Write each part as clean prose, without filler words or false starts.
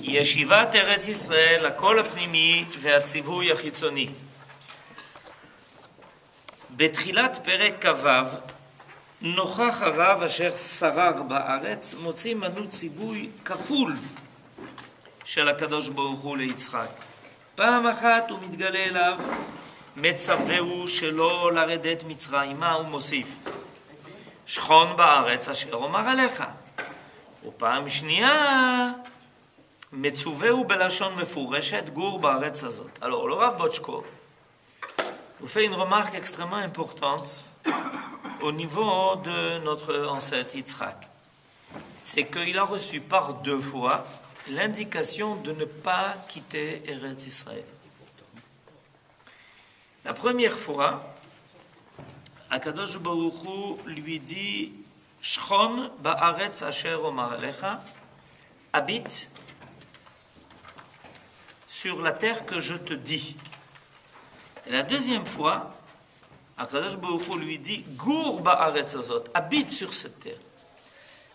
ישיבת ארץ ישראל, הקול הפנימי והציווי החיצוני. בתחילת פרק כ"ו, נוכח הרב אשר שרר בארץ, מוציא מנו ציווי כפול של הקדוש ברוך הוא ליצחק. פעם אחת הוא מתגלה אליו, מצווהו שלא לרדת מצרימה, הוא מוסיף, שכון בארץ אשר אומר עליך. ופעם שנייה, מצווהו בלשון מפורשת, גור בארץ הזאת. Alors, le Rav Botchko nous fait une remarque extrêmement importante au niveau de notre ancêtre Yitzhak. C'est qu'il a reçu par deux fois l'indication de ne pas quitter Eretz Israël. La première fois, Akadosh Baruch Hu lui dit Shchon ba'aretz asher omar alecha, habite sur la terre que je te dis. Et la deuxième fois, Akadosh Baruch Hu lui dit Gour ba'aretz azot, habite sur cette terre.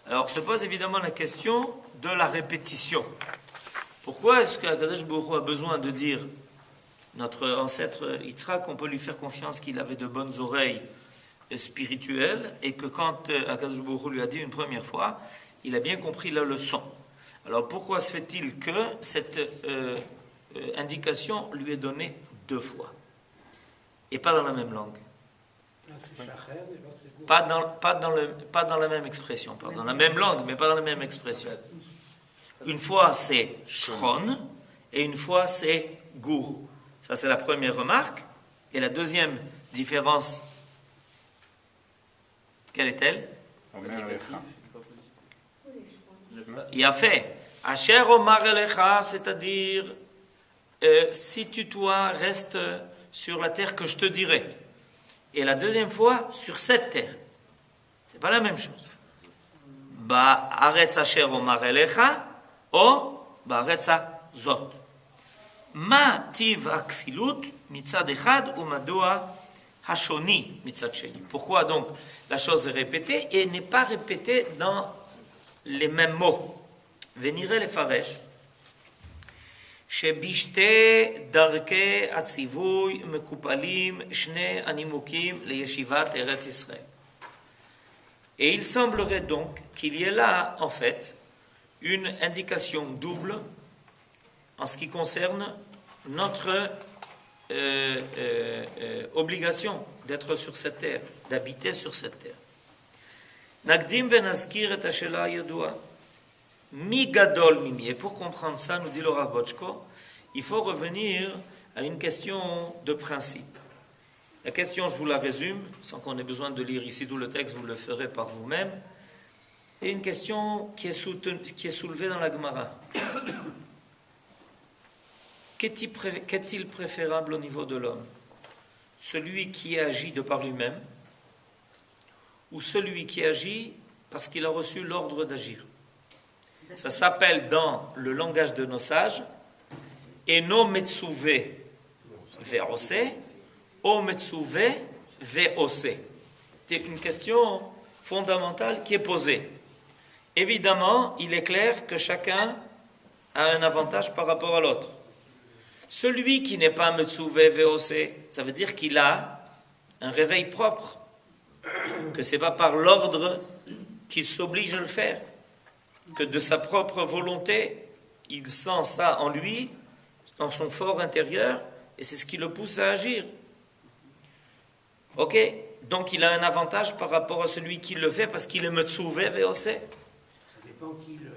Alors se pose évidemment la question de la répétition. Pourquoi est-ce qu'Akadosh Baruch Hu a besoin de dire, notre ancêtre Yitzhak, on peut lui faire confiance qu'il avait de bonnes oreilles spirituelles et que quand Akadosh Baruch Hu lui a dit une première fois, il a bien compris la leçon. Alors pourquoi se fait-il que cette indication lui est donnée deux fois et pas dans la même langue? Pas dans la même expression, dans la même langue, mais pas dans la même expression. Une fois c'est Shchon et une fois c'est Gour. Ça c'est la première remarque. Et la deuxième différence, quelle est-elle? Il a fait Asher Omar Elecha, c'est-à-dire si tu toi restes sur la terre que je te dirai. Et la deuxième fois, sur cette terre. C'est pas la même chose. Ba'aretz asher omar elecha, ou ba'aretz zot. Ma tiv hakfilut mitzad echad ou madua hashoni mitzad sheni. Pourquoi donc la chose est répétée et n'est pas répétée dans les mêmes mots? Venire les faresh. שבשתי דרכי הציווי מקופלים שני הנימוקים לישיבת ארץ ישראל. Et il semblerait donc qu'il y ait là, en fait, une indication double en ce qui concerne notre obligation d'être sur cette terre, d'habiter sur cette terre. נקדים ונזכיר את השאלה הידועה. Mi gadol mimi. Et pour comprendre ça, nous dit le Rav Botchko, il faut revenir à une question de principe. La question, je vous la résume, sans qu'on ait besoin de lire ici tout le texte, vous le ferez par vous-même. Et une question qui est soulevée dans la Gemara. Qu'est-il préférable au niveau de l'homme? Celui qui agit de par lui-même ou celui qui agit parce qu'il a reçu l'ordre d'agir? Ça s'appelle dans le langage de nos sages Eno metsuve ve'ose, o metsuve ve'ose. C'est une question fondamentale qui est posée. Évidemment, il est clair que chacun a un avantage par rapport à l'autre. Celui qui n'est pas metsuve ve'ose, ça veut dire qu'il a un réveil propre, que c'est pas par l'ordre qu'il s'oblige à le faire, que de sa propre volonté, il sent ça en lui, dans son fort intérieur, et c'est ce qui le pousse à agir. Ok, donc il a un avantage par rapport à celui qui le fait parce qu'il est metsuvé ve'ose. Ça dépend qui lui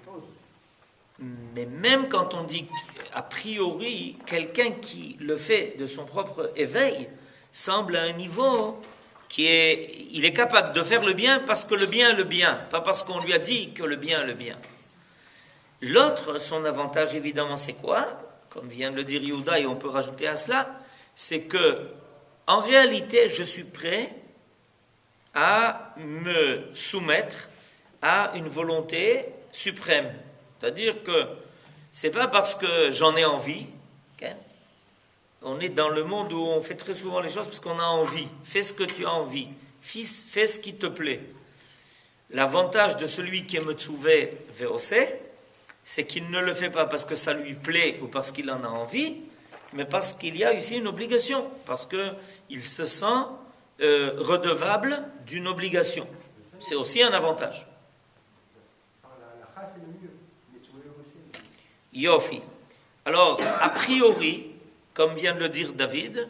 impose. Mais même quand on dit a priori, quelqu'un qui le fait de son propre éveil semble à un niveau il est capable de faire le bien parce que le bien est le bien, pas parce qu'on lui a dit que le bien est le bien. L'autre, son avantage évidemment, c'est quoi? Comme vient de le dire Yehuda, et on peut rajouter à cela, c'est que en réalité, je suis prêt à me soumettre à une volonté suprême. C'est-à-dire que c'est pas parce que j'en ai envie. Okay? On est dans le monde où on fait très souvent les choses parce qu'on a envie. Fais ce que tu as envie. Fils, fais ce qui te plaît. L'avantage de celui qui est metsuvé ve'ose, c'est qu'il ne le fait pas parce que ça lui plaît ou parce qu'il en a envie, mais parce qu'il y a ici une obligation, parce qu'il se sent redevable d'une obligation. C'est aussi un avantage. Yofi. Alors, a priori, comme vient de le dire David,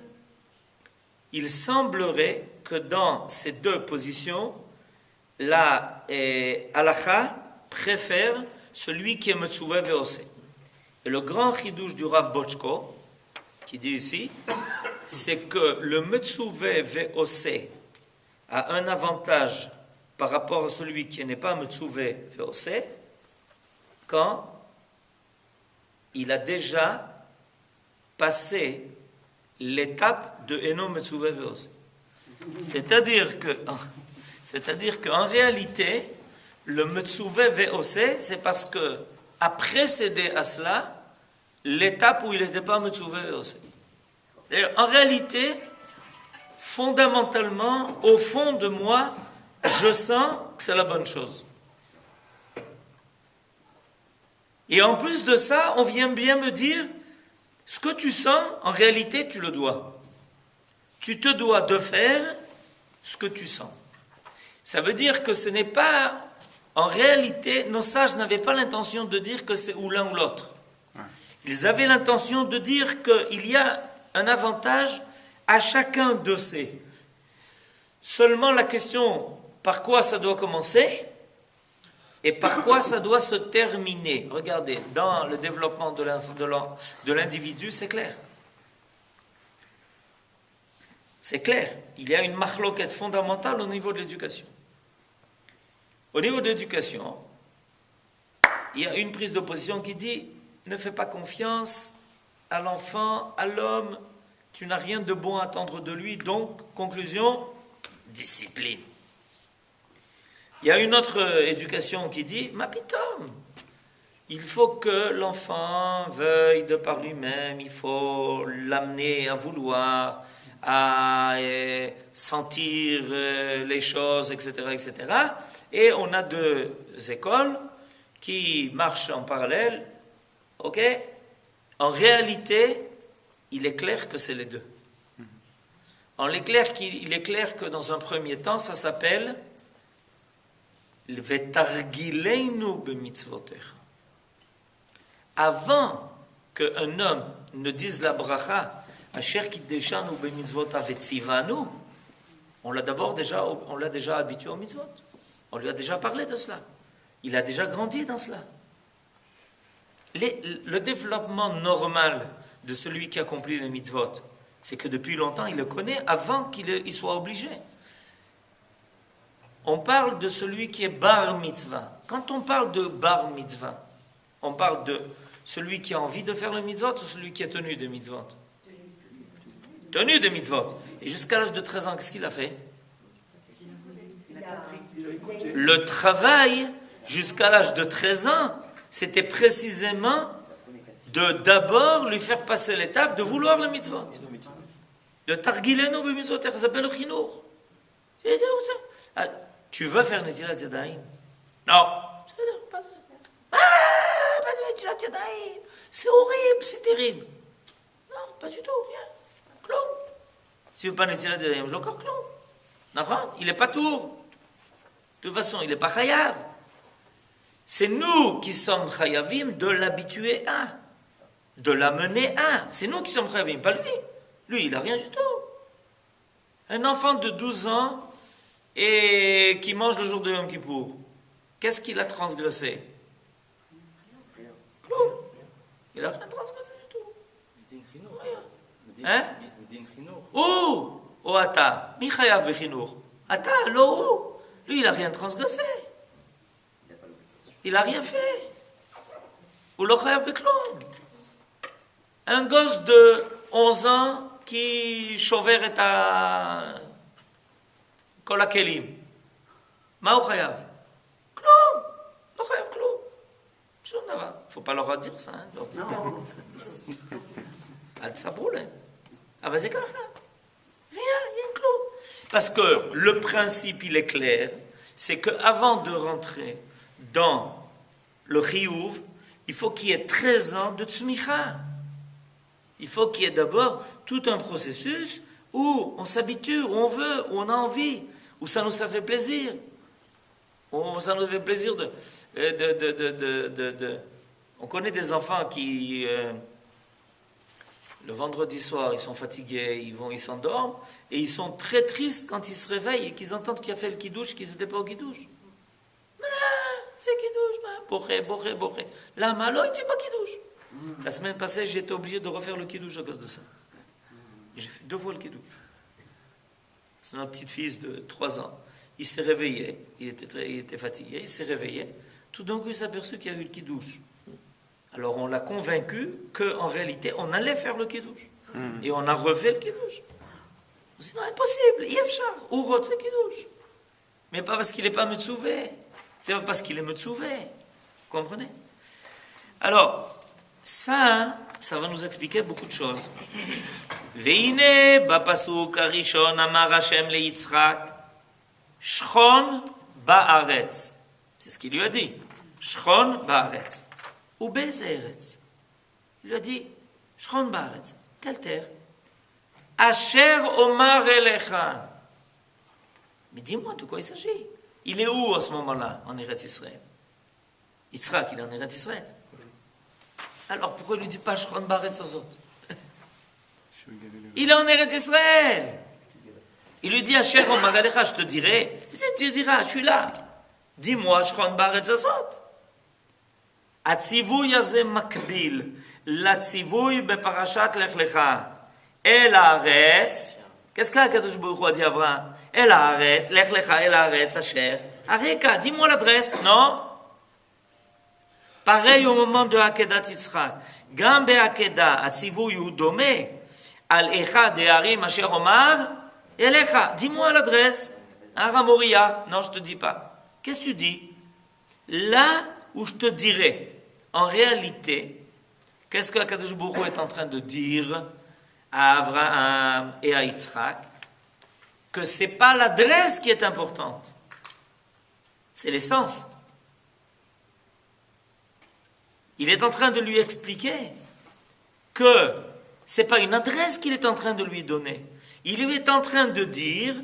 il semblerait que dans ces deux positions, la halakha préfère celui qui est Metzuvé Ve'osé. Et le grand chidouche du Rav Bochko, qui dit ici, c'est que le Metzuvé Ve'osé a un avantage par rapport à celui qui n'est pas Metzuvé Ve'osé quand il a déjà passé l'étape de Eno Metzuvé Ve'osé. C'est-à-dire qu'en réalité, le Metzuvé Ve'osé, c'est parce que a précédé à cela l'étape où il n'était pas Metzuvé Ve'osé. En réalité, fondamentalement, au fond de moi, je sens que c'est la bonne chose. Et en plus de ça, on vient bien me dire, ce que tu sens, en réalité, tu le dois. Tu te dois de faire ce que tu sens. Ça veut dire que ce n'est pas... En réalité, nos sages n'avaient pas l'intention de dire que c'est ou l'un ou l'autre. Ils avaient l'intention de dire qu'il y a un avantage à chacun de ces. Seulement la question, par quoi ça doit commencer et par quoi ça doit se terminer. Regardez, dans le développement de l'individu, c'est clair. C'est clair. Il y a une machloquette fondamentale au niveau de l'éducation. Au niveau de l'éducation, il y a une prise de position qui dit « Ne fais pas confiance à l'enfant, à l'homme, tu n'as rien de bon à attendre de lui, donc, conclusion, discipline. » Il y a une autre éducation qui dit « Ma pitom, il faut que l'enfant veuille de par lui-même, il faut l'amener à vouloir, à sentir les choses, etc., etc. » Et on a deux écoles qui marchent en parallèle. Ok? En réalité, il est clair que c'est les deux. Il est clair que dans un premier temps, ça s'appelle Vetargileinu b'mitzvoter. Avant qu'un homme ne dise la bracha, Asher kiddeshanu b'mitzvot avetzivanu, on l'a déjà habitué aux mitzvot. On lui a déjà parlé de cela. Il a déjà grandi dans cela. Le développement normal de celui qui accomplit les mitzvot, c'est que depuis longtemps, il le connaît avant qu'il soit obligé. On parle de celui qui est bar mitzvah. Quand on parle de bar mitzvah, on parle de celui qui a envie de faire le mitzvot ou celui qui est tenu des mitzvot? Tenu des mitzvot. Et jusqu'à l'âge de 13 ans, qu'est-ce qu'il a fait? Le travail, jusqu'à l'âge de 13 ans, c'était précisément de d'abord lui faire passer l'étape de vouloir le mitzvot. De targileno b'mitzvot, ça s'appelle le chinour. Tu veux faire Netilat Yadayim? Non. Pas de Netilat Yadayim. C'est horrible, c'est terrible. Non, pas du tout, rien. Clou. Si tu veux pas Netilat Yadayim, je l'ai encore clou. D'accord? Il n'est pas tout. De toute façon, il n'est pas chayav. C'est nous qui sommes chayavim de l'habituer à, de l'amener à. C'est nous qui sommes chayavim, pas lui. Lui, il n'a rien du tout. Un enfant de 12 ans et qui mange le jour de Yom Kippour, qu'est-ce qu'il a transgressé? Clou. Il n'a rien transgressé du tout. Hein? Ou ata, mi chayav b'chinour. Ata, lo. Lui, il n'a rien transgressé. Il n'a rien fait. Ou le chayav b'klum. Un gosse de 11 ans qui chover et à kol hakelim. Ma ou chayav? Klum. לא חייב כלום. שום דבר. faut pas leur dire ça, hein, non. אל תספרו להם. אבל זה ככה. Rien clos. Parce que le principe, il est clair, c'est qu'avant de rentrer dans le chiyuv, il faut qu'il y ait 13 ans de tzmicha. Il faut qu'il y ait d'abord tout un processus où on s'habitue, où on veut, où on a envie, où ça nous fait plaisir. Où ça nous fait plaisir On connaît des enfants qui, le vendredi soir, ils sont fatigués, ils s'endorment, et ils sont très tristes quand ils se réveillent et qu'ils entendent qu'il a fait le kidouche, qu'ils n'étaient pas au kidouche. C'est kidouche, boré. Là, malo, il n'était pas kidouche. La semaine passée, j'étais obligé de refaire le kidouche à cause de ça. J'ai fait 2 fois le kidouche. C'est notre petit-fils de 3 ans. Il s'est réveillé, il était fatigué, il s'est réveillé. Tout d'un coup, il s'est aperçu qu'il y a eu le kidouche. Alors, on l'a convaincu qu'en réalité, on allait faire le kidouche. Et on a refait le kidouche. Sinon, impossible. Yefchar. Ou c'est kidouche. Mais pas parce qu'il n'est pas Metsouvé. C'est pas parce qu'il est Metsouvé. Vous comprenez? Alors, ça va nous expliquer beaucoup de choses. Veine bapasuk arishon amar Hashem le Yitzchak shchon ba'aretz. C'est ce qu'il lui a dit. Shchon ba'aretz. Ou bezeretz. Il lui a dit shchon ba'aretz. Quelle terre? Asher omar elecha. Mais dis-moi de quoi il s'agit. Il est où à ce moment-là en Eretz Israël? Yitzchak, il est en Eretz Israël. Alors pourquoi il ne lui dit pas Shchon Ba'aretz Azot? Il est en Eretz Israël. Il lui dit Asher Omar Elecha, je te dirai. Tu diras, je suis là. Dis-moi Shchon Ba'aretz Azot. Atzivui hazeh makbil latzivui beparashat Lech Lecha El Haaretz. Qu'est-ce qu'Akadosh Baruch Hu a dit à Abraham? El Haaretz, Lech Lecha El Haaretz Asher. Areka, dis-moi l'adresse, non? Pareil au moment de Akedat Yitzchak. Gam be'Akedah, Atzivui hu domeh al echad de'arim asher omar elecha. Dis-moi l'adresse. Har Moriah. Non, je te dis pas. Qu'est-ce que tu dis? Là où je te dirai, en réalité, qu'est-ce que Akadosh Baruch Hu est en train de dire à Abraham et à Yitzchak? Que c'est pas l'adresse qui est importante. C'est l'essence. Il est en train de lui expliquer que ce n'est pas une adresse qu'il est en train de lui donner. Il lui est en train de dire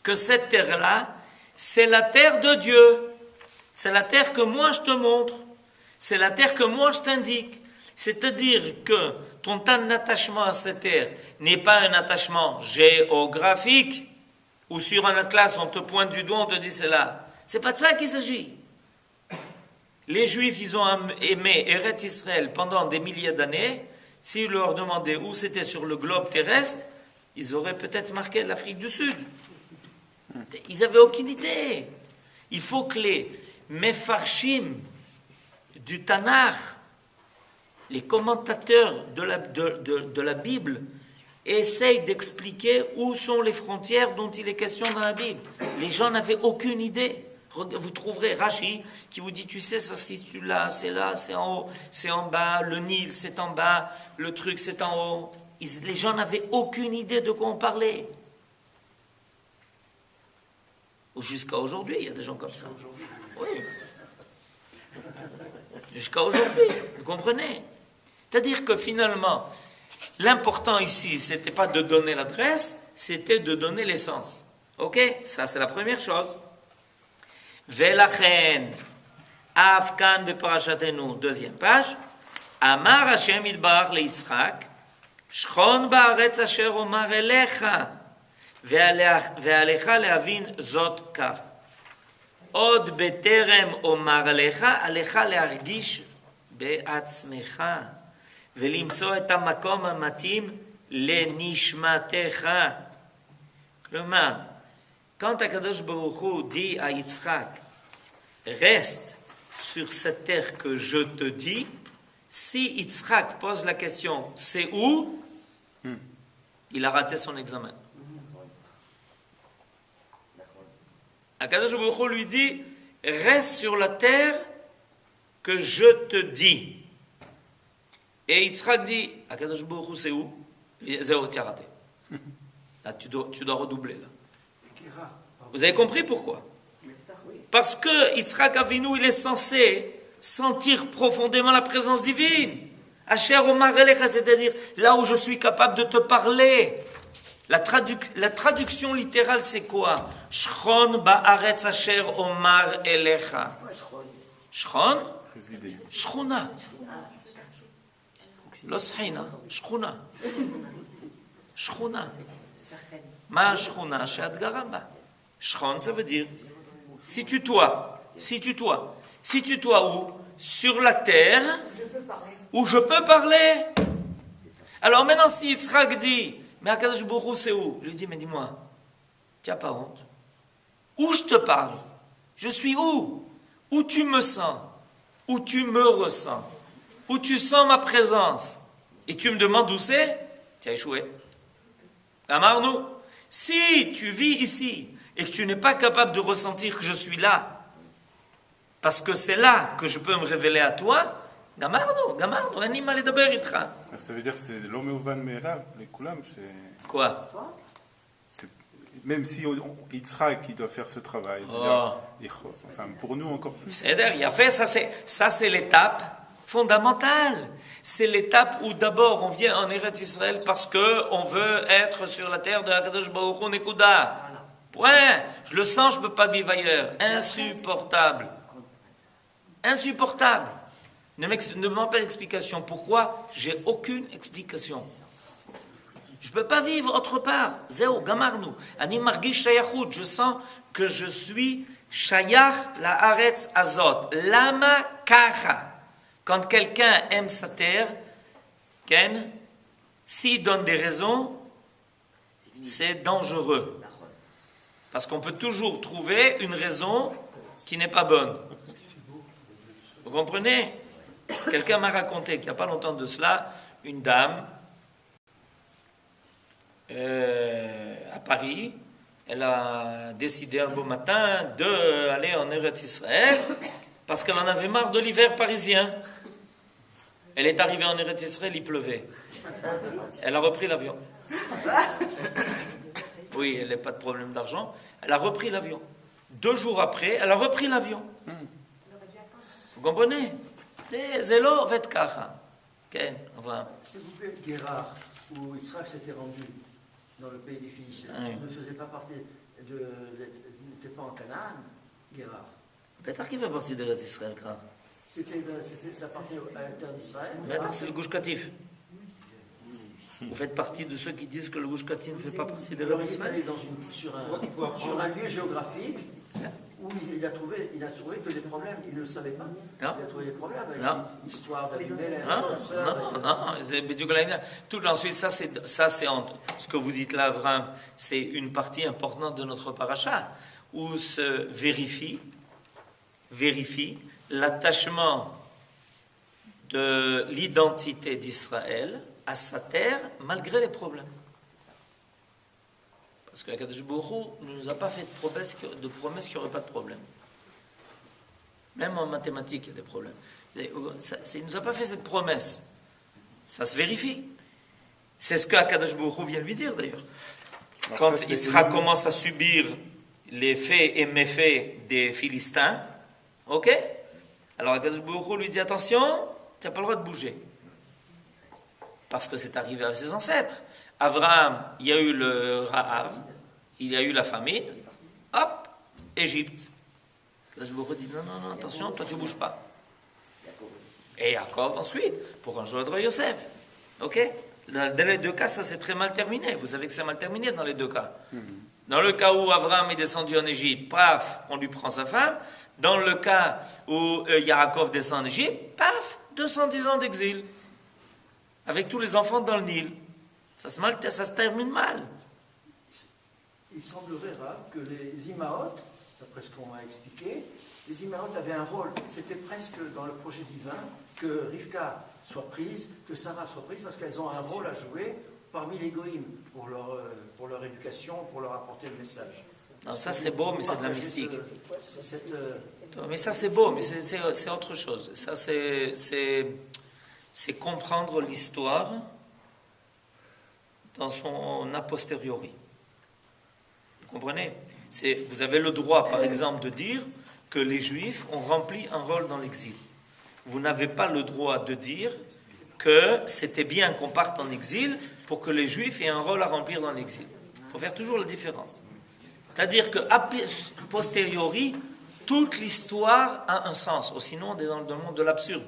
que cette terre-là, c'est la terre de Dieu. C'est la terre que moi je te montre. C'est la terre que moi je t'indique. C'est-à-dire que ton attachement à cette terre n'est pas un attachement géographique où sur un atlas on te pointe du doigt, on te dit c'est là. C'est pas de ça qu'il s'agit. Les Juifs, ils ont aimé Eretz Israël pendant des milliers d'années. S'ils leur demandaient où c'était sur le globe terrestre, ils auraient peut-être marqué l'Afrique du Sud. Ils n'avaient aucune idée. Il faut que les Mefarshim du Tanakh, les commentateurs de la Bible, essayent d'expliquer où sont les frontières dont il est question dans la Bible. Les gens n'avaient aucune idée. Vous trouverez Rashi qui vous dit, tu sais, ça se situe là, c'est en haut, c'est en bas, le Nil c'est en bas, le truc c'est en haut. Les gens n'avaient aucune idée de quoi on parlait. Jusqu'à aujourd'hui, il y a des gens comme ça. Oui. Jusqu'à aujourd'hui, vous comprenez? C'est-à-dire que finalement, l'important ici, c'était pas de donner l'adresse, c'était de donner l'essence. Ok? Ça, c'est la première chose. Velachen, Afkan beparashatenu, deuxième page. Amar Hashem idbar le Yitzchak, Shchon ba'aretz asher omar elecha, ve'alecha lehavin zot kar. Od beterem omar elecha, alecha lehargish be'atzmecha, ve'limtso et hamakom hamatim lenishmatecha. K'lomar, quand Akadosh Baruch Hu dit à Yitzchak, reste sur cette terre que je te dis, si Yitzchak pose la question, c'est où? Il a raté son examen. Akadosh Baruch Hu lui dit, reste sur la terre que je te dis. Et Yitzchak dit, Akadosh Baruch Hu, c'est où? Zéro, tu as raté. Là, tu dois redoubler là. Vous avez compris pourquoi? Parce que Yitzchak Avinu, il est censé sentir profondément la présence divine. Asher Omar Elecha, c'est-à-dire là où je suis capable de te parler. La traduction littérale, c'est quoi? Shchon ba'aretz asher Omar Elecha. Shchon? Shchuna. Lo shchina, shchuna. Shchuna. Ma shchuna, she'at garamba. Shchon, ça veut dire situe-toi. Situe-toi. Situe-toi où? Sur la terre, où je peux parler. Alors maintenant, si Yitzhak dit, mais Akadosh Baruch Hu, c'est où? Il lui dit, mais dis-moi, tu n'as pas honte? Où je te parle? Je suis où? Où tu me sens? Où tu me ressens? Où tu sens ma présence? Et tu me demandes où c'est? Tu as échoué. Amarnou, si tu vis ici et que tu n'es pas capable de ressentir que je suis là, parce que c'est là que je peux me révéler à toi, gamarno, ani mal ledaber itra. Ça veut dire que c'est l'homme ouvan me'elav, les koulam, c'est... Quoi? Même si Yitzhak qui doit faire ce travail, enfin, pour nous encore plus. C'est-à-dire, il a fait, ça c'est l'étape fondamentale. C'est l'étape où d'abord on vient en Eretz Israël parce qu'on veut être sur la terre de Hakadosh Baruch Hu Nekuda. Point. Je le sens, je ne peux pas vivre ailleurs. Insupportable. Insupportable. Ne me demande pas d'explication. Pourquoi? J'ai aucune explication. Je ne peux pas vivre autre part. Zéo, gamarnu. Ani margish shayachut. Je sens que je suis shayach la haaretz azot. Lama kacha. Quand quelqu'un aime sa terre, Ken, s'il donne des raisons, c'est dangereux. Parce qu'on peut toujours trouver une raison qui n'est pas bonne. Vous comprenez? Quelqu'un m'a raconté qu'il n'y a pas longtemps de cela, une dame à Paris, elle a décidé un beau matin d'aller en Eretz Israël parce qu'elle en avait marre de l'hiver parisien. Elle est arrivée en Eretz Israël, il pleuvait. Elle a repris l'avion. Oui, elle n'a pas de problème d'argent. Elle a repris l'avion. 2 jours après, elle a repris l'avion. Vous comprenez? Zélo vet kacha. Ken, enfin. S'il vous plaît, Guérard, où Yitzhak s'était rendu dans le pays des Philistins, ne faisait pas partie n'était pas en Canaan, Guérard. Peut-être qu'il fait partie d'Eretz Israël, quand. Ça appartenait à la terre d'Israël. Peut-être c'est le Gush Katif. Vous faites partie de ceux qui disent que le Gush Katif ne fait pas partie d'Eretz Israël. Il est allé sur un lieu géographique où il a trouvé que des problèmes. Il ne le savait pas. Non. Il a trouvé des problèmes avec l'histoire d'Abimelech, Non, sa sœur. non, c'est tout ensuite, ça c'est ce que vous dites là, Avraham, c'est une partie importante de notre paracha, où se vérifie l'attachement de l'identité d'Israël à sa terre, malgré les problèmes. Parce que Akadosh Baruch Hu ne nous a pas fait de promesse qu'il n'y aurait pas de problème. Même en mathématiques, il y a des problèmes. Il ne nous a pas fait cette promesse. Ça se vérifie. C'est ce que Akadosh Baruch Hu vient lui dire d'ailleurs. Quand Yitzhak commence à subir les faits et méfaits des Philistins, ok? Alors Akadosh Baruch Hu lui dit attention, tu n'as pas le droit de bouger. Parce que c'est arrivé à ses ancêtres. Abraham, il y a eu le Rahav, il y a eu la famine, hop, Égypte. Akadosh Baruch Hu dit non, attention, toi tu ne bouges pas. Et Yaakov ensuite, pour rejoindre Yosef. Ok? Dans les 2 cas, ça s'est très mal terminé. Vous savez que c'est mal terminé dans les 2 cas. Dans le cas où Abraham est descendu en Égypte, paf, on lui prend sa femme. Dans le cas où Yaakov descend en Égypte, paf, 210 ans d'exil. Avec tous les enfants dans le Nil. Ça se termine mal. Il semblerait que les Imaot, d'après ce qu'on m'a expliqué, les Imaot avaient un rôle. C'était presque dans le projet divin que Rivka soit prise, que Sarah soit prise, parce qu'elles ont un rôle à jouer parmi les Goïms pour leur éducation, pour leur apporter le message. Non, ça c'est beau, mais c'est de la mystique. Mais ça c'est beau, mais c'est autre chose. Ça c'est comprendre l'histoire dans son a posteriori. Vous comprenez? Vous avez le droit, par exemple, de dire que les Juifs ont rempli un rôle dans l'exil. vous n'avez pas le droit de dire que c'était bien qu'on parte en exil pour que les Juifs aient un rôle à remplir dans l'exil. Il faut faire toujours la différence. C'est-à-dire qu'à posteriori, toute l'histoire a un sens. Ou sinon, on est dans le monde de l'absurde.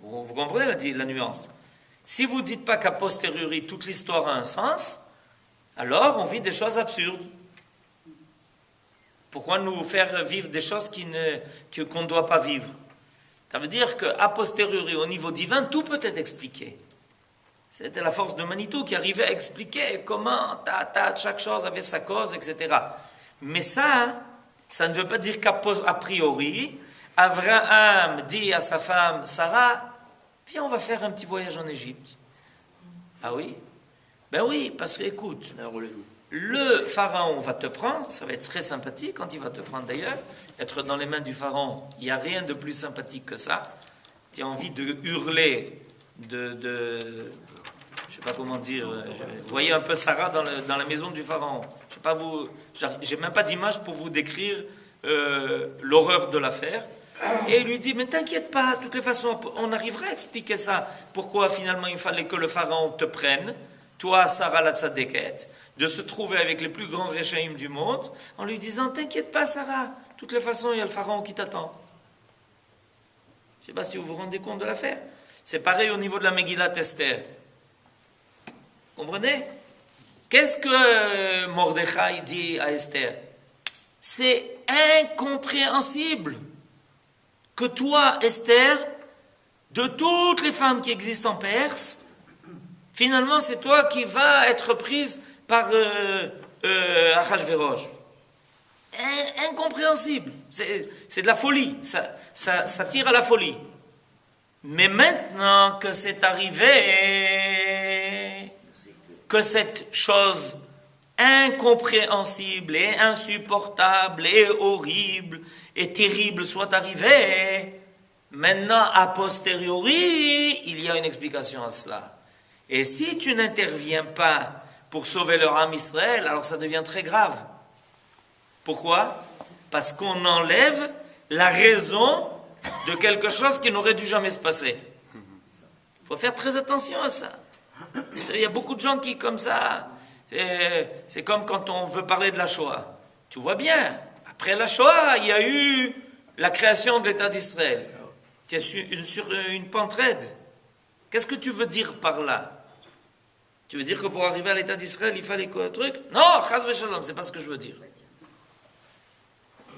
Vous comprenez la nuance? Si vous ne dites pas qu'à posteriori, toute l'histoire a un sens, alors on vit des choses absurdes. Pourquoi nous faire vivre des choses qu'on ne doit pas vivre? Ça veut dire qu'à posteriori, au niveau divin, tout peut être expliqué. C'était la force de Manitou qui arrivait à expliquer comment chaque chose avait sa cause, etc. Mais ça ne veut pas dire qu'a priori, Abraham dit à sa femme Sarah, viens, on va faire un petit voyage en Égypte. Ah oui? Ben oui, parce que écoute, le pharaon va te prendre, ça va être très sympathique quand il va te prendre d'ailleurs. Être dans les mains du pharaon, il n'y a rien de plus sympathique que ça. Tu as envie de hurler, je ne sais pas comment dire, vous voyez un peu Sarah dans la maison du pharaon. Je sais pas j'ai même pas d'image pour vous décrire l'horreur de l'affaire. Et il lui dit, mais t'inquiète pas, de toutes les façons, on arrivera à expliquer ça. Pourquoi finalement il fallait que le pharaon te prenne, toi, Sarah la tzadékette, de se trouver avec les plus grands réchaïm du monde, en lui disant, t'inquiète pas Sarah, de toutes les façons, il y a le pharaon qui t'attend. Je ne sais pas si vous vous rendez compte de l'affaire. C'est pareil au niveau de la Megillat Esther. Comprenez? Qu'est-ce que Mordechai dit à Esther? C'est incompréhensible que toi, Esther, de toutes les femmes qui existent en Perse, finalement, c'est toi qui vas être prise par Achashverosh. Incompréhensible. C'est de la folie. Ça tire à la folie. Mais maintenant que c'est arrivé, que cette chose incompréhensible et insupportable et horrible et terrible soit arrivée, maintenant, a posteriori, il y a une explication à cela. Et si tu n'interviens pas pour sauver leur âme Israël, alors ça devient très grave. Pourquoi? Parce qu'on enlève la raison de quelque chose qui n'aurait dû jamais se passer. Il faut faire très attention à ça. Il y a beaucoup de gens qui, comme ça, c'est comme quand on veut parler de la Shoah. Tu vois bien, après la Shoah, il y a eu la création de l'État d'Israël. Tu es sur une pente raide. Qu'est-ce que tu veux dire par là? Tu veux dire que pour arriver à l'État d'Israël, il fallait quoi, un truc? Non, chas v'shalom, c'est pas ce que je veux dire.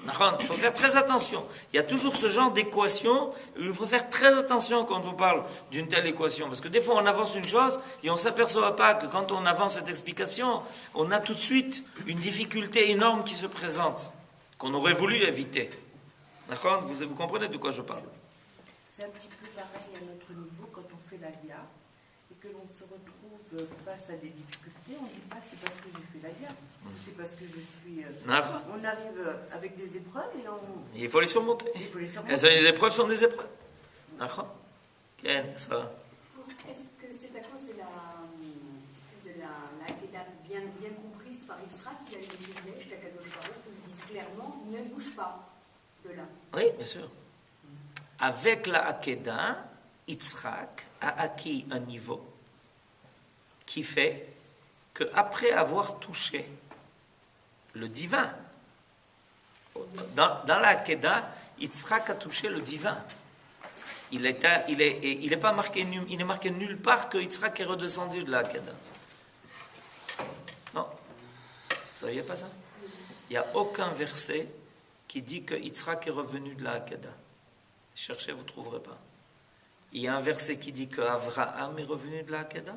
Il faut faire très attention. Il y a toujours ce genre d'équation. Il faut faire très attention quand on parle d'une telle équation. Parce que des fois, on avance une chose et on ne s'aperçoit pas que quand on avance cette explication, on a tout de suite une difficulté énorme qui se présente, qu'on aurait voulu éviter. Vous comprenez de quoi je parle? C'est un petit peu pareil à notre niveau quand on fait l'ALIA et que l'on se retrouve face à des difficultés. On ne dit pas c'est parce que j'ai fait l'ALIA, c'est parce que je suis... on arrive avec des épreuves et il faut les surmonter. Les épreuves sont des épreuves. Est-ce que c'est à cause de la Hakeda bien comprise par Yitzhak qui a eu le privilège qu'Akadosh Baruch Hu nous dise clairement ne bouge pas de là? Oui, bien sûr. Avec la Hakeda, Yitzhak a acquis un niveau qui fait qu'après avoir touché le divin, dans la Hakeda, Yitzhak a touché le divin. Il n'est pas marqué, il n'est marqué nulle part que Yitzhak est redescendu de la Hakeda. Non, vous ne saviez pas ça? Il n'y a aucun verset qui dit que Yitzhak est revenu de la Hakeda. Cherchez, vous ne trouverez pas. Il y a un verset qui dit que Abraham est revenu de la Hakeda.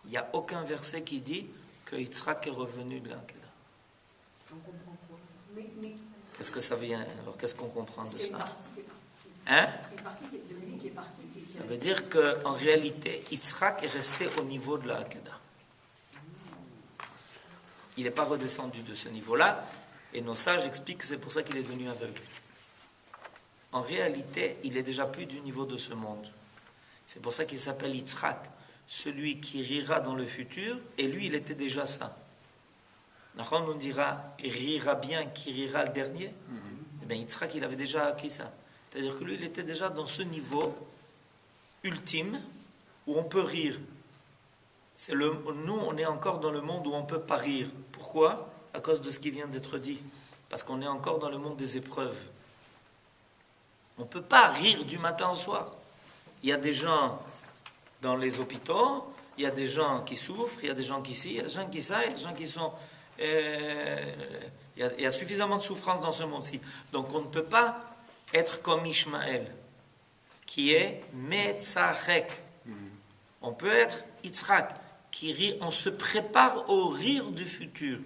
Il n'y a aucun verset qui dit que Yitzhak est revenu de la Hakeda. On comprend quoi? Qu'est-ce que ça vient? Alors, qu'est-ce qu'on comprend de ça? Une partie de lui qui est partie. Ça veut dire qu'en réalité, Yitzhak est resté au niveau de la Hakeda. Il n'est pas redescendu de ce niveau-là, et nos sages expliquent que c'est pour ça qu'il est devenu aveugle. En réalité, il est déjà plus du niveau de ce monde. C'est pour ça qu'il s'appelle Yitzhak, celui qui rira dans le futur, et lui, il était déjà ça. Nachon nous dira, il rira bien, qui rira le dernier. Eh bien, Yitzhak, il avait déjà acquis ça. C'est-à-dire que lui, il était déjà dans ce niveau ultime où on peut rire. Nous, on est encore dans le monde où on ne peut pas rire. Pourquoi? À cause de ce qui vient d'être dit. Parce qu'on est encore dans le monde des épreuves. On ne peut pas rire du matin au soir. Il y a des gens dans les hôpitaux, il y a des gens qui souffrent, il y a des gens qui il y a des gens qui ça, il y a des gens qui sont... il y a suffisamment de souffrance dans ce monde-ci. Donc on ne peut pas être comme Ishmaël, qui est Metzarek. On peut être Yitzhak, qui rit. On se prépare au rire du futur.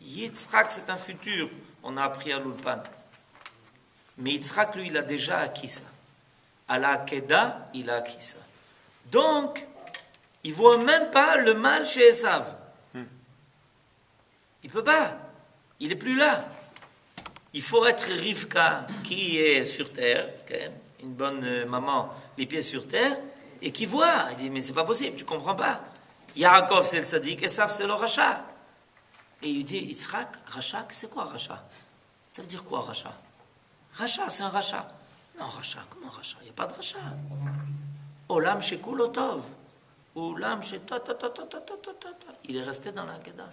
Yitzhak, c'est un futur. On a appris à l'Ulpan. Mais Yitzhak, lui, il a déjà acquis ça. À la Akedah, il a acquis ça. Donc, il ne voit même pas le mal chez Esav. Il ne peut pas. Il n'est plus là. Il faut être Rivka, qui est sur terre, une bonne maman, les pieds sur terre, et qui voit. Il dit, mais c'est pas possible, tu ne comprends pas. Yaakov, c'est le tzaddik, Esav, c'est le rachat. Et il dit, Yitzhak, rachat, c'est quoi rachat? Ça veut dire quoi rachat? Rachat, c'est un rachat. Non, rachat, comment rachat? Il n'y a pas de rachat. Olam shekul otov. Olam shekul. Il est resté dans la Kedah.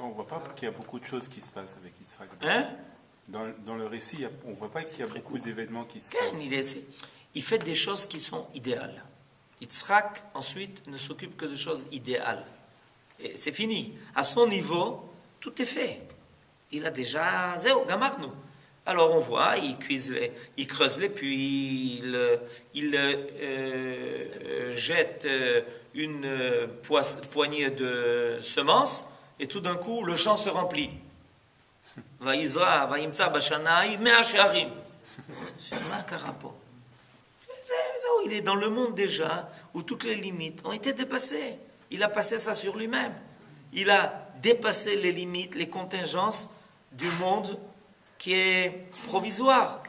On ne voit pas qu'il y a beaucoup de choses qui se passent avec Yitzhak. Hein? Dans le récit, on ne voit pas qu'il y a beaucoup d'événements qui se passent. Il fait des choses qui sont idéales. Yitzhak, ensuite, ne s'occupe que de choses idéales. Et c'est fini. À son niveau, tout est fait. Il a déjà... Zéo, gamarnou. Alors on voit, il creuse les puits, il jette une poignée de semences, et tout d'un coup, le champ se remplit. Vaïzra, vaïmtsa, bashanaï, mea she'arim. Il est dans le monde déjà où toutes les limites ont été dépassées. Il a passé ça sur lui-même. Il a dépassé les limites, les contingences du monde qui est provisoire.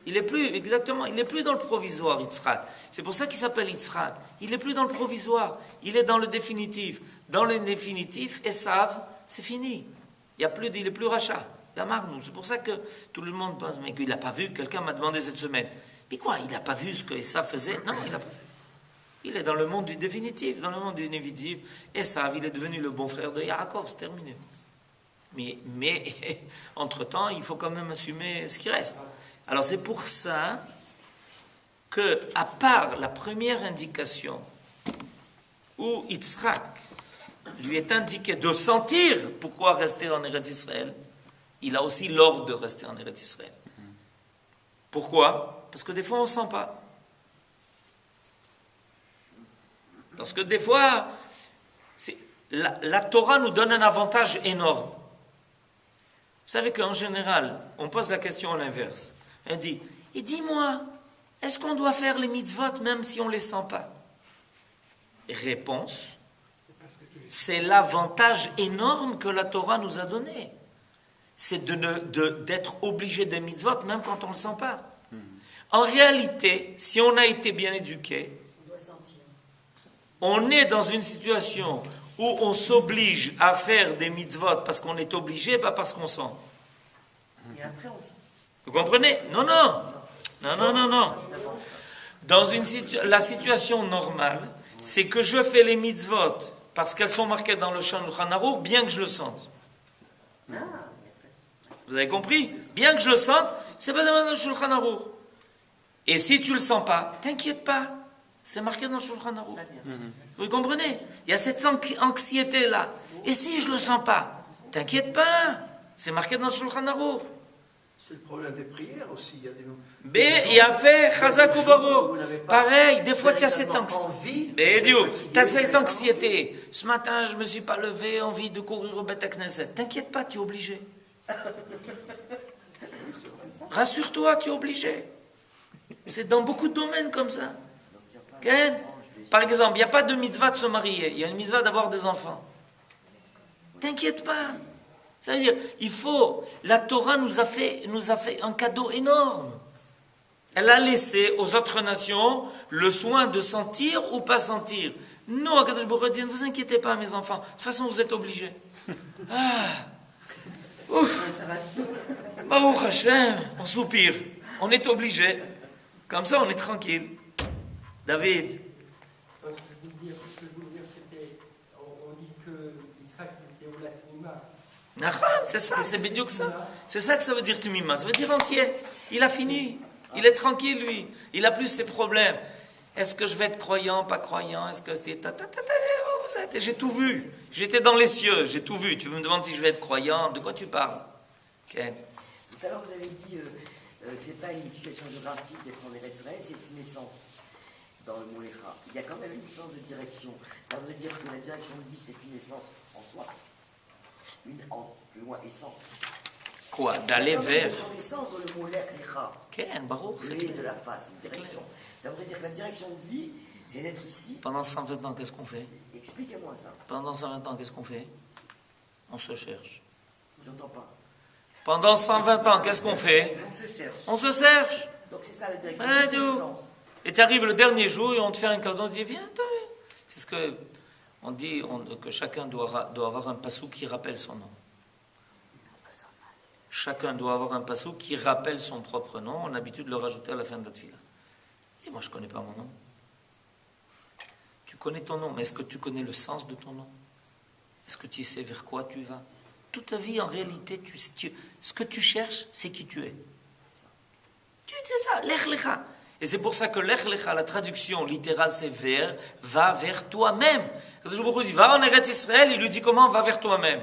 Il n'est plus, exactement, il n'est plus dans le provisoire, Yitzhak. C'est pour ça qu'il s'appelle Yitzhak. Il n'est plus dans le provisoire, il est dans le définitif. Dans le définitif, Esav, c'est fini. Il n'est plus rachat. Damarnou. C'est pour ça que tout le monde pense, mais qu'il n'a pas vu, quelqu'un m'a demandé cette semaine. Mais quoi, il n'a pas vu ce que Esav faisait? Non, il n'a pas vu. Il est dans le monde du définitif, dans le monde du définitif. Esav, il est devenu le bon frère de Yaakov, c'est terminé. Mais entre-temps, il faut quand même assumer ce qui reste. Alors c'est pour ça que, à part la première indication où Yitzhak lui est indiqué de sentir pourquoi rester en Eretz Israël, il a aussi l'ordre de rester en Eretz Israël. Pourquoi? Parce que des fois on ne sent pas. Parce que des fois, la Torah nous donne un avantage énorme. Vous savez qu'en général, on pose la question à l'inverse. Elle dit, et dis-moi, est-ce qu'on doit faire les mitzvot même si on ne les sent pas? Réponse, c'est l'avantage énorme que la Torah nous a donné. C'est d'être obligé des mitzvot même quand on ne le sent pas. En réalité, si on a été bien éduqué, on est dans une situation où on s'oblige à faire des mitzvot parce qu'on est obligé, pas parce qu'on sent. Et après, on sent. Vous comprenez? Non. Dans la situation normale, c'est que je fais les mitzvot parce qu'elles sont marquées dans le Shulchan Aruch, bien que je le sente. Vous avez compris? Bien que je le sente, c'est pas dans le Shulchan Aruch. Et si tu le sens pas, t'inquiète pas. C'est marqué dans le Shulchan Aruch. Vous comprenez? Il y a cette anxiété-là. Et si je ne le sens pas, t'inquiète pas. C'est marqué dans le Shulchan Aruch. C'est le problème des prières aussi. Il y a fait Chazak ou Baruch. Pareil, des fois tu as cette anxiété. Tu as cette anxiété. Ce matin, je ne me suis pas levé, envie de courir au Beth Knesset. T'inquiète pas, tu es obligé. Rassure-toi, tu es obligé. C'est dans beaucoup de domaines comme ça. Par exemple, il n'y a pas de mitzvah de se marier, il y a une mitzvah d'avoir des enfants. T'inquiète pas. C'est-à-dire, la Torah nous a fait un cadeau énorme. Elle a laissé aux autres nations le soin de sentir ou pas sentir. Nous, à Kadosh Baruch Hu dit, ne vous inquiétez pas, mes enfants, de toute façon, vous êtes obligés. Baruch Hashem, on soupire, on est obligés. Comme ça, on est tranquille. David. Donc, ce que je voulais dire, c'était, on dit que Isaac était au Latinima. C'est ça, c'est bidiouk ça. C'est ça que ça veut dire Timima. Ça veut dire entier. Il a fini. Il est tranquille, lui. Il a plus ses problèmes. Est-ce que je vais être croyant, pas croyant? Est-ce que c'est... J'ai tout vu. J'étais dans les cieux, j'ai tout vu. Tu me demandes si je vais être croyant. De quoi tu parles? Okay. Tout à l'heure, vous avez dit c'est pas une situation géographique d'être en Eretz Israël, c'est une naissance dans le Molécha. Il y a quand même une sens de direction. Ça veut dire que la direction de vie, c'est une naissance en soi. Plus loin, essence. Quoi? D'aller vers... Une naissance dans le Molécha. Ken, barouk, c'est de la face, une direction. Ça veut dire que la direction de vie, c'est d'être ici. Pendant 120 ans, qu'est-ce qu'on fait? Expliquez-moi ça. Pendant 120 ans, qu'est-ce qu'on fait? On se cherche. J'entends pas. Pendant 120 ans, qu'est-ce qu'on fait? On se cherche. On se cherche. Donc c'est ça la direction. Et tu arrives le dernier jour et on te fait un cadeau, on te dit viens, toi. C'est ce que on dit que chacun doit avoir un passou qui rappelle son nom. Chacun doit avoir un passou qui rappelle son propre nom. On a l'habitude de le rajouter à la fin de la tefila. Dis-moi, je ne connais pas mon nom. Tu connais ton nom, mais est-ce que tu connais le sens de ton nom? Est-ce que tu sais vers quoi tu vas? Toute ta vie, en réalité, ce que tu cherches, c'est qui tu es. Tu sais ça, lech lecha. Et c'est pour ça que lech lecha, la traduction littérale, c'est vers, va vers toi-même. Quand je vous dis, va en Eretz Israël, il lui dit comment? Va vers toi-même.